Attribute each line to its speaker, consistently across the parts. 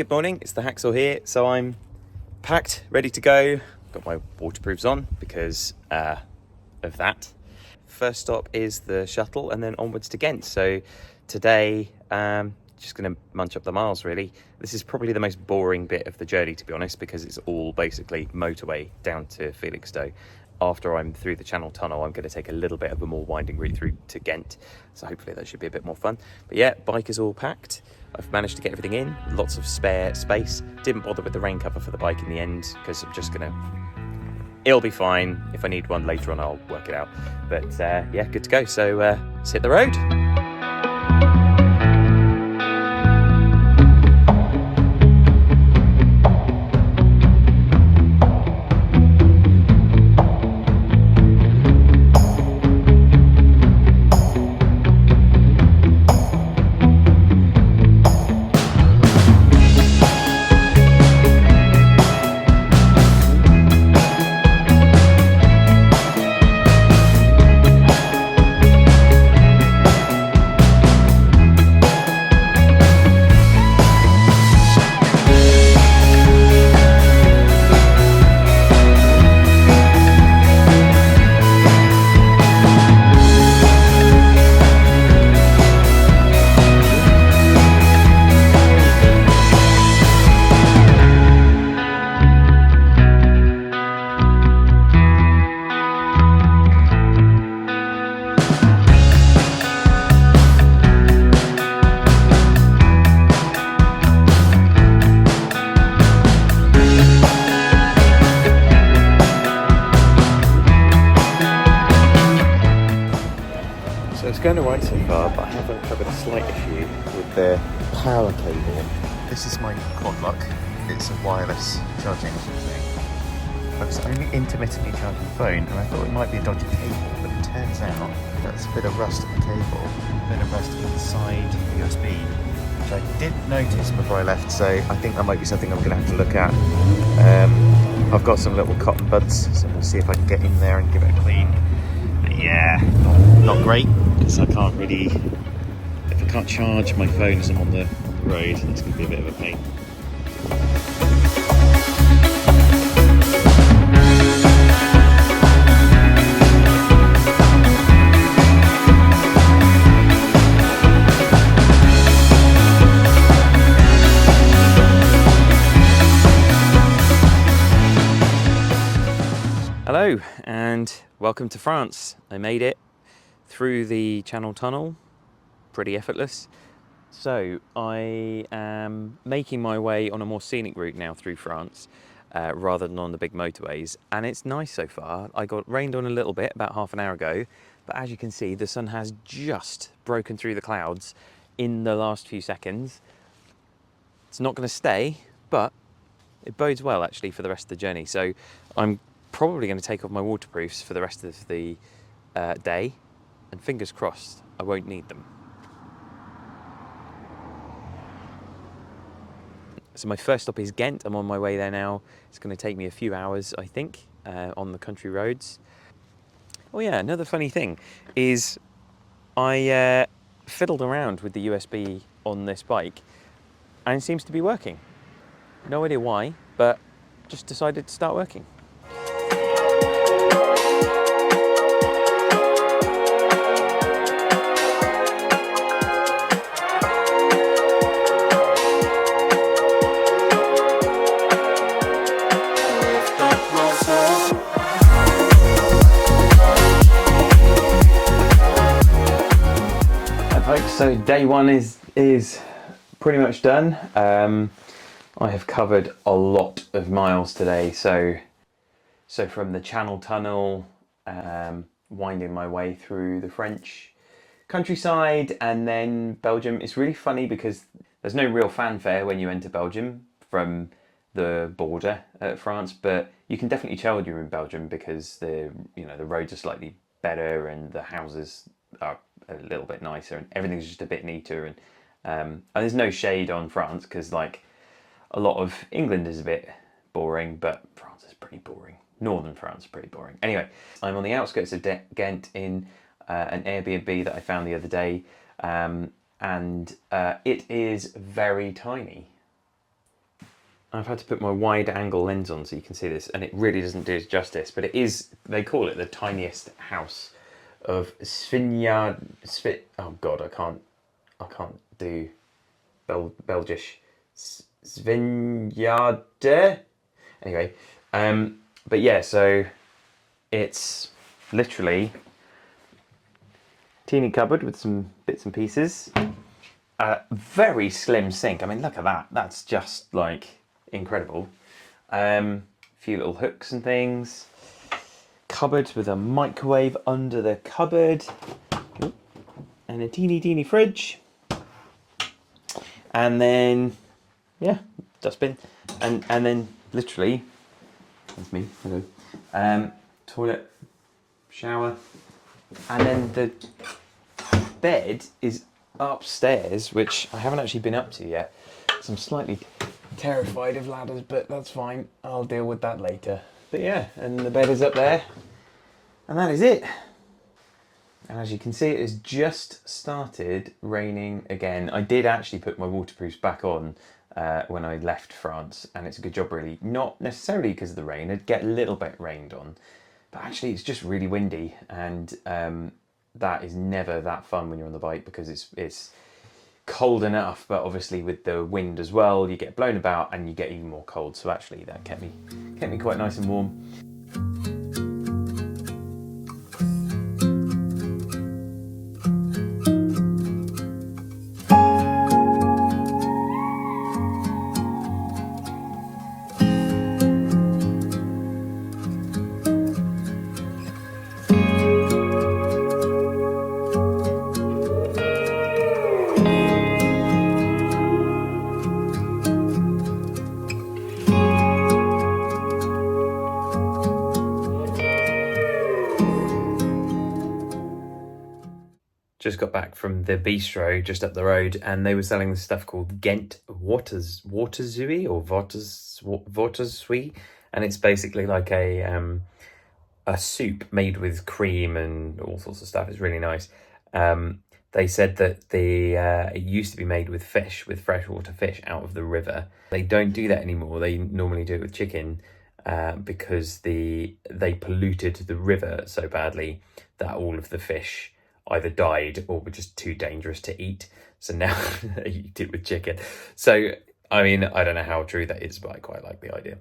Speaker 1: good morning, it's the Hacksaw here. So I'm packed, ready to go. Got my waterproofs on because of that. First stop is the shuttle and then onwards to Ghent. So today, just going to munch up the miles really. This is probably the most boring bit of the journey, to be honest, because it's all basically motorway down to Felixstowe. After I'm through the Channel Tunnel, I'm going to take a little bit of a more winding route through to Ghent. So hopefully that should be a bit more fun. But yeah, bike is all packed. I've managed to get everything in, lots of spare space. Didn't bother with the rain cover for the bike in the end because I'm just going to... It'll be fine. If I need one later on, I'll work it out. But yeah, good to go. So let's hit the road. So it's going alright so far, but I have uncovered a slight issue with the power cable. This is my quad lock. It's a wireless charging thing. I was only intermittently charging the phone, and I thought it might be a dodgy cable, but it turns out that's a bit of rust in the cable, a bit of rust inside the USB, which I didn't notice before I left. So I think that might be something I'm going to have to look at. I've got some little cotton buds, so we'll see if I can get in there and give it a clean. Yeah, not great, because I can't really, if I can't charge my phone as I'm on the road, it's going to be a bit of a pain. Hello and welcome to France. I made it through the Channel Tunnel, pretty effortless. So I am making my way on a more scenic route now through France rather than on the big motorways, and it's nice so far. I got rained on a little bit about half an hour ago, but as you can see the sun has just broken through the clouds in the last few seconds. It's not going to stay, but it bodes well actually for the rest of the journey. So I'm probably going to take off my waterproofs for the rest of the day, and fingers crossed I won't need them. So my first stop is Ghent. I'm on my way there now. It's going to take me a few hours, I think, on the country roads. Oh yeah, another funny thing is I fiddled around with the USB on this bike and it seems to be working. No idea why, but just decided to start working. So day one is pretty much done. I have covered a lot of miles today. So from the Channel Tunnel, winding my way through the French countryside and then Belgium. It's really funny because there's no real fanfare when you enter Belgium from the border at France, but you can definitely tell you're in Belgium because the roads are slightly better and the houses are a little bit nicer and everything's just a bit neater, and there's no shade on France because like a lot of England is a bit boring, but France is pretty boring. Northern France is pretty boring. Anyway, I'm on the outskirts of Ghent in an Airbnb that I found the other day, and it is very tiny. I've had to put my wide angle lens on so you can see this, and it really doesn't do it justice, but it is, they call it the tiniest house of oh god, I can't do Belgish. Svinjarde? Anyway, but yeah, so it's literally teeny cupboard with some bits and pieces. Very slim sink. I mean, look at that. That's just like incredible. A few little hooks and things. Cupboard with a microwave under the cupboard. And a teeny fridge. And then, yeah, dustbin. And then literally, that's me, hello. Toilet, shower. And then the bed is upstairs, which I haven't actually been up to yet. So I'm slightly terrified of ladders, but that's fine. I'll deal with that later. But yeah, and the bed is up there. And that is it. And as you can see, it has just started raining again. I did actually put my waterproofs back on when I left France, and it's a good job really. Not necessarily because of the rain, I'd get a little bit rained on, but actually it's just really windy, and that is never that fun when you're on the bike because it's cold enough, but obviously with the wind as well, you get blown about and you get even more cold. So actually that kept me quite nice and warm. Just got back from the bistro just up the road, and they were selling this stuff called Gent Waterzui or Waterzui, and it's basically like a soup made with cream and all sorts of stuff. It's really nice. They said that it used to be made with fish, with freshwater fish out of the river. They don't do that anymore. They normally do it with chicken because they polluted the river so badly that all of the fish either died or were just too dangerous to eat. So now they eat it with chicken. So, I mean, I don't know how true that is, but I quite like the idea.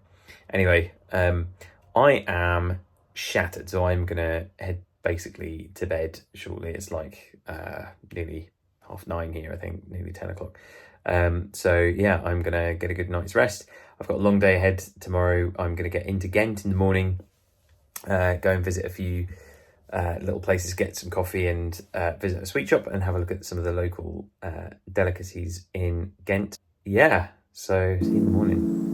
Speaker 1: Anyway, I am shattered, so I'm gonna head basically to bed shortly. It's like nearly 9:30 here, I think, nearly 10 o'clock. So yeah, I'm gonna get a good night's rest. I've got a long day ahead tomorrow. I'm gonna get into Ghent in the morning, go and visit a few little places, get some coffee, and visit a sweet shop and have a look at some of the local delicacies in Ghent. Yeah, so see you in the morning.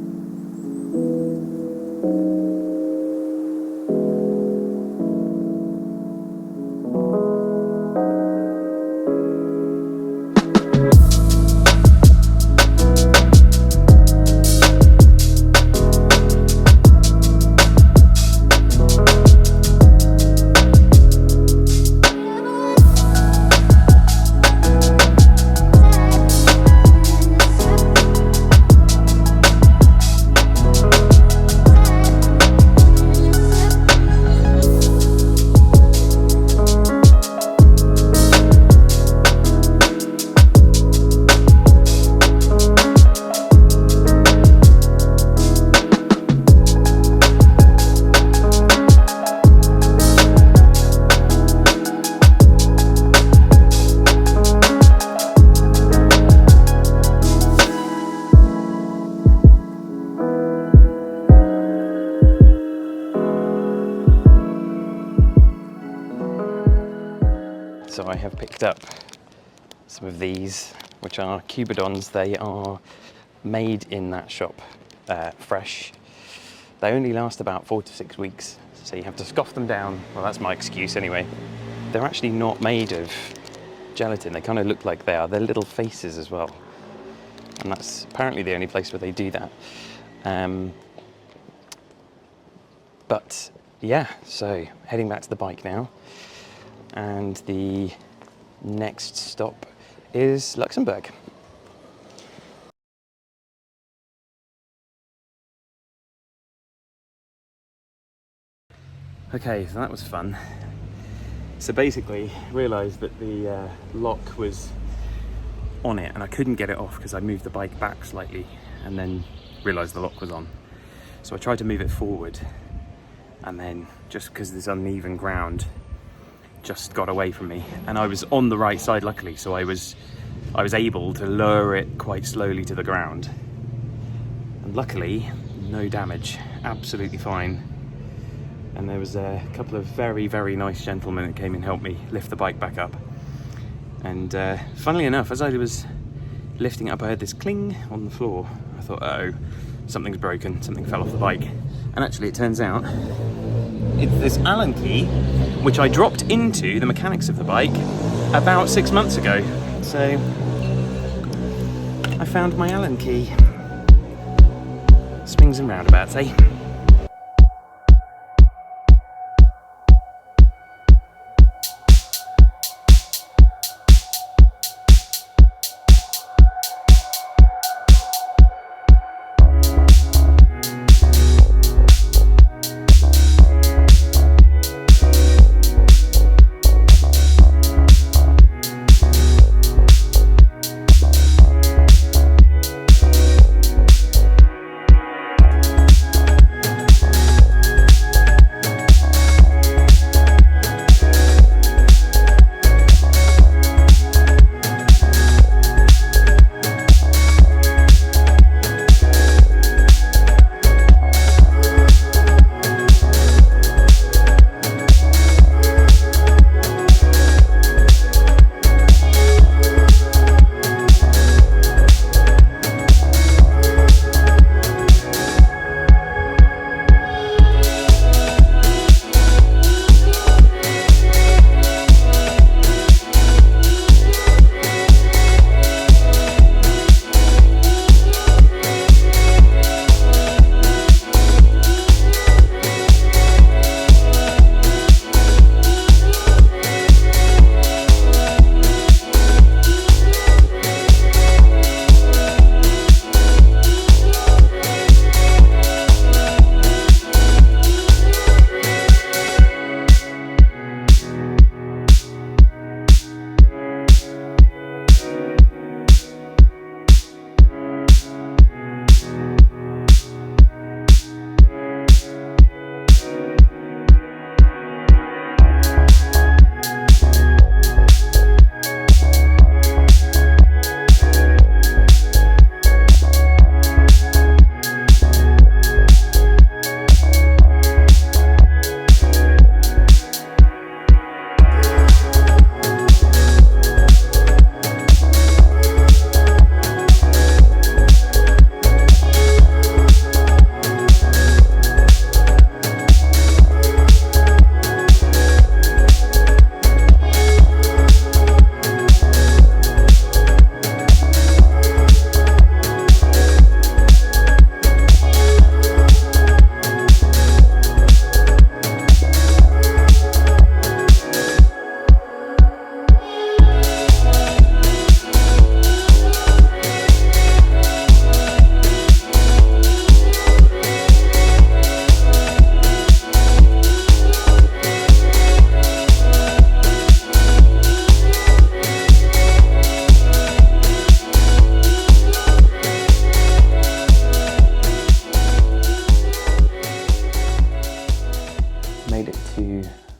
Speaker 1: So I have picked up some of these, which are cubidons. They are made in that shop, fresh. They only last about 4 to 6 weeks, so you have to scoff them down. Well, that's my excuse anyway. They're actually not made of gelatin. They kind of look like they are. They're little faces as well. And that's apparently the only place where they do that. But yeah, so heading back to the bike now. And the next stop is Luxembourg. Okay, so that was fun. So basically, realised that the lock was on it and I couldn't get it off because I moved the bike back slightly and then realised the lock was on. So I tried to move it forward and then just because there's uneven ground, just got away from me. And I was on the right side luckily, so I was able to lower it quite slowly to the ground. And luckily, no damage, absolutely fine. And there was a couple of very, very nice gentlemen that came and helped me lift the bike back up. And funnily enough, as I was lifting it up, I heard this cling on the floor. I thought, oh, something's broken, something fell off the bike. And actually it turns out, it's this Allen key, which I dropped into the mechanics of the bike about 6 months ago. So I found my Allen key. Swings and roundabouts, eh?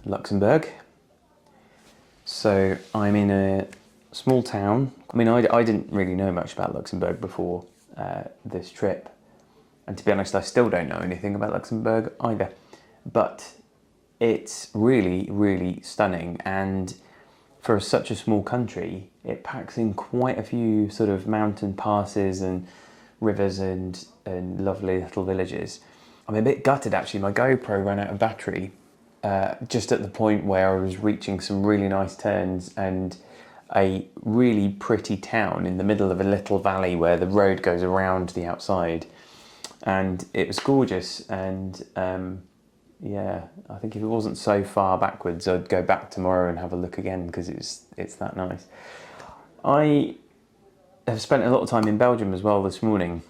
Speaker 1: Luxembourg. So I'm in a small town. I mean, I didn't really know much about Luxembourg before this trip. And to be honest, I still don't know anything about Luxembourg either. But it's really, really stunning. And for such a small country, it packs in quite a few sort of mountain passes and rivers and lovely little villages. I'm a bit gutted actually. My GoPro ran out of battery just at the point where I was reaching some really nice turns and a really pretty town in the middle of a little valley where the road goes around the outside. And it was gorgeous, and yeah, I think if it wasn't so far backwards, I'd go back tomorrow and have a look again because it's that nice. I have spent a lot of time in Belgium as well this morning,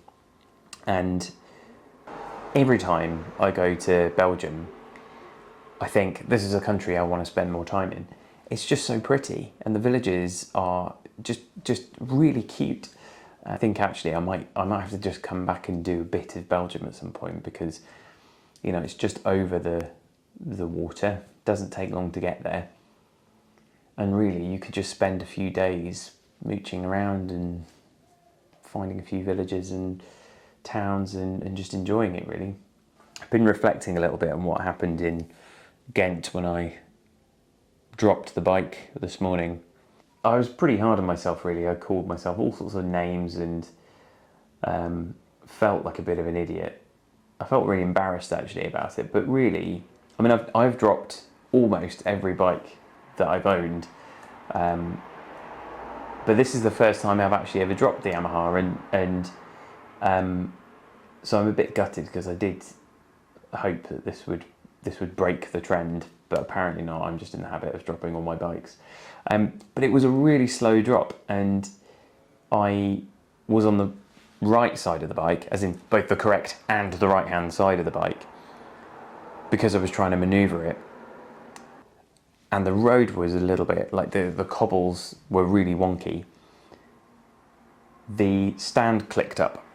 Speaker 1: and every time I go to Belgium, I think this is a country I want to spend more time in. It's just so pretty, and the villages are just really cute. I think actually I might have to just come back and do a bit of Belgium at some point, because you know, it's just over the water. Doesn't take long to get there, and really you could just spend a few days mooching around and finding a few villages and towns and just enjoying it, really. I've been reflecting a little bit on what happened in Gent when I dropped the bike this morning. I was pretty hard on myself, really. I called myself all sorts of names and felt like a bit of an idiot. I felt really embarrassed actually about it, but really, I mean, I've dropped almost every bike that I've owned, but this is the first time I've actually ever dropped the Yamaha, and so I'm a bit gutted, because I did hope that this would break the trend, but apparently not. I'm just in the habit of dropping all my bikes. But it was a really slow drop, and I was on the right side of the bike, as in both the correct and the right hand side of the bike, because I was trying to maneuver it. And the road was a little bit like the cobbles were really wonky. The stand clicked up,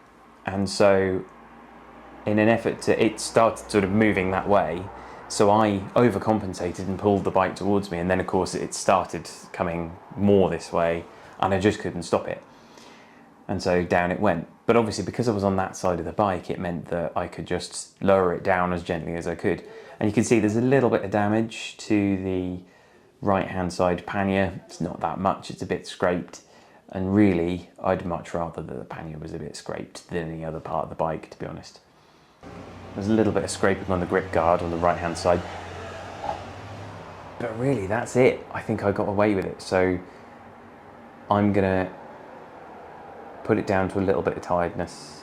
Speaker 1: and so in an effort to, it started sort of moving that way, so I overcompensated and pulled the bike towards me, and then of course it started coming more this way, and I just couldn't stop it, and so down it went. But obviously, because I was on that side of the bike, it meant that I could just lower it down as gently as I could. And you can see there's a little bit of damage to the right hand side pannier. It's not that much, it's a bit scraped, and really I'd much rather that the pannier was a bit scraped than any other part of the bike, to be honest. There's a little bit of scraping on the grip guard on the right hand side, but really that's it. I think I got away with it, so I'm gonna put it down to a little bit of tiredness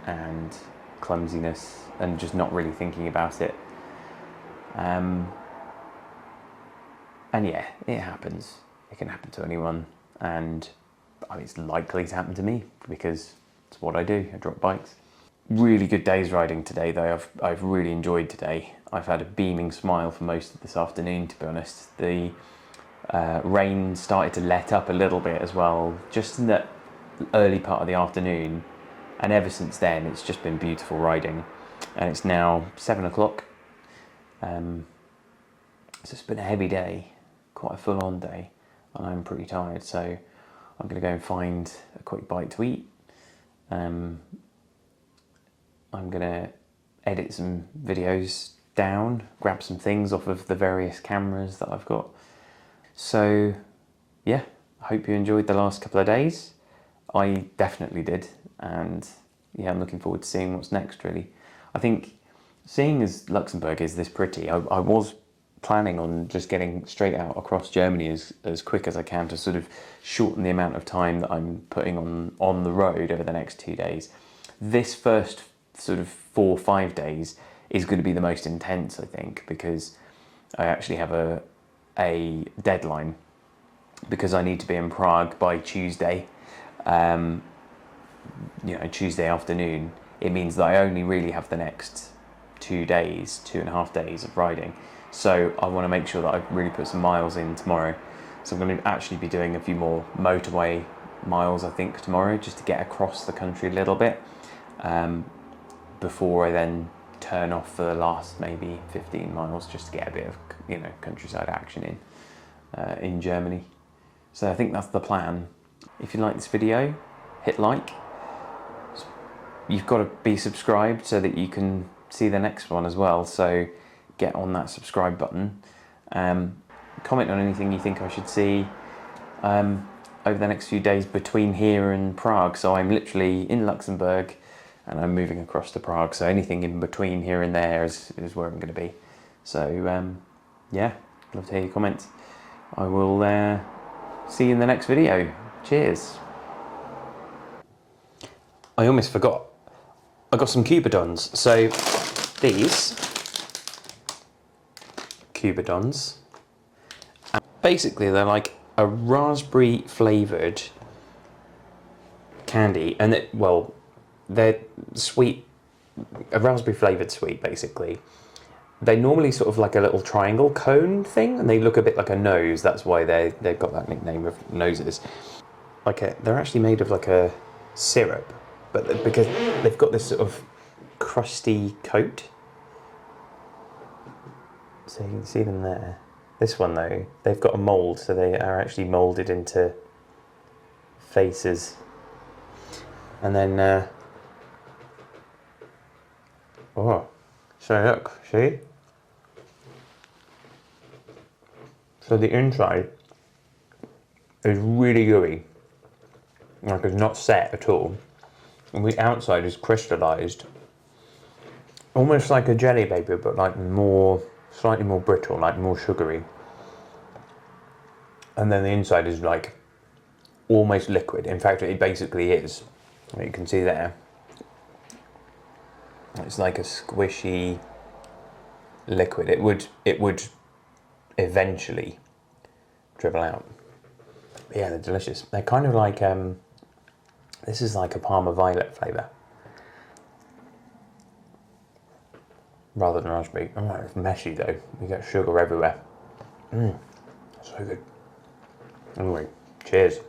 Speaker 1: and clumsiness and just not really thinking about it. And yeah, it happens. It can happen to anyone, and I mean, it's likely to happen to me because it's what I do. I drop bikes. Really good day's riding today, though. I've really enjoyed today. I've had a beaming smile for most of this afternoon, to be honest. The rain started to let up a little bit as well, just in the early part of the afternoon, and ever since then it's just been beautiful riding. And it's now 7 o'clock, so it's been a heavy day, quite a full-on day, and I'm pretty tired, so I'm going to go and find a quick bite to eat. I'm going to edit some videos down, grab some things off of the various cameras that I've got. So yeah, I hope you enjoyed the last couple of days. I definitely did, and yeah, I'm looking forward to seeing what's next, really. I think, seeing as Luxembourg is this pretty, I was planning on just getting straight out across Germany as quick as I can, to sort of shorten the amount of time that I'm putting on the road over the next 2 days. This first sort of 4 or 5 days is going to be the most intense, I think, because I actually have a deadline, because I need to be in Prague by Tuesday. Tuesday afternoon. It means that I only really have the next 2 days, 2.5 days of riding. So I want to make sure that I really put some miles in tomorrow. So I'm going to actually be doing a few more motorway miles, I think, tomorrow, just to get across the country a little bit, before I then turn off for the last maybe 15 miles, just to get a bit of, countryside action in Germany. So I think that's the plan. If you like this video, hit like. You've got to be subscribed so that you can see the next one as well, so get on that subscribe button. Comment on anything you think I should see over the next few days between here and Prague. So I'm literally in Luxembourg and I'm moving across to Prague, so anything in between here and there is where I'm going to be. So yeah, love to hear your comments. I will see you in the next video. Cheers. I almost forgot. I got some Cubidons. So these Cubidons, basically they're like a raspberry flavoured candy, and they're sweet, a raspberry flavoured sweet basically, they normally sort of like a little triangle cone thing, and they look a bit like a nose. That's why they've got that nickname of noses. They're actually made of like a syrup, but because they've got this sort of crusty coat. So you can see them there. This one though, they've got a mould, so they are actually moulded into faces. And then, oh, so look, see? So the inside is really gooey, like it's not set at all. And the outside is crystallised, almost like a jelly baby, but like slightly more brittle, like more sugary. And then the inside is like almost liquid. In fact, it basically is. You can see there. It's like a squishy liquid. It would eventually dribble out. But yeah, they're delicious. They're kind of like this is like a Parma violet flavour rather than raspberry. Oh, it's messy though. You get sugar everywhere. So good. Anyway, cheers.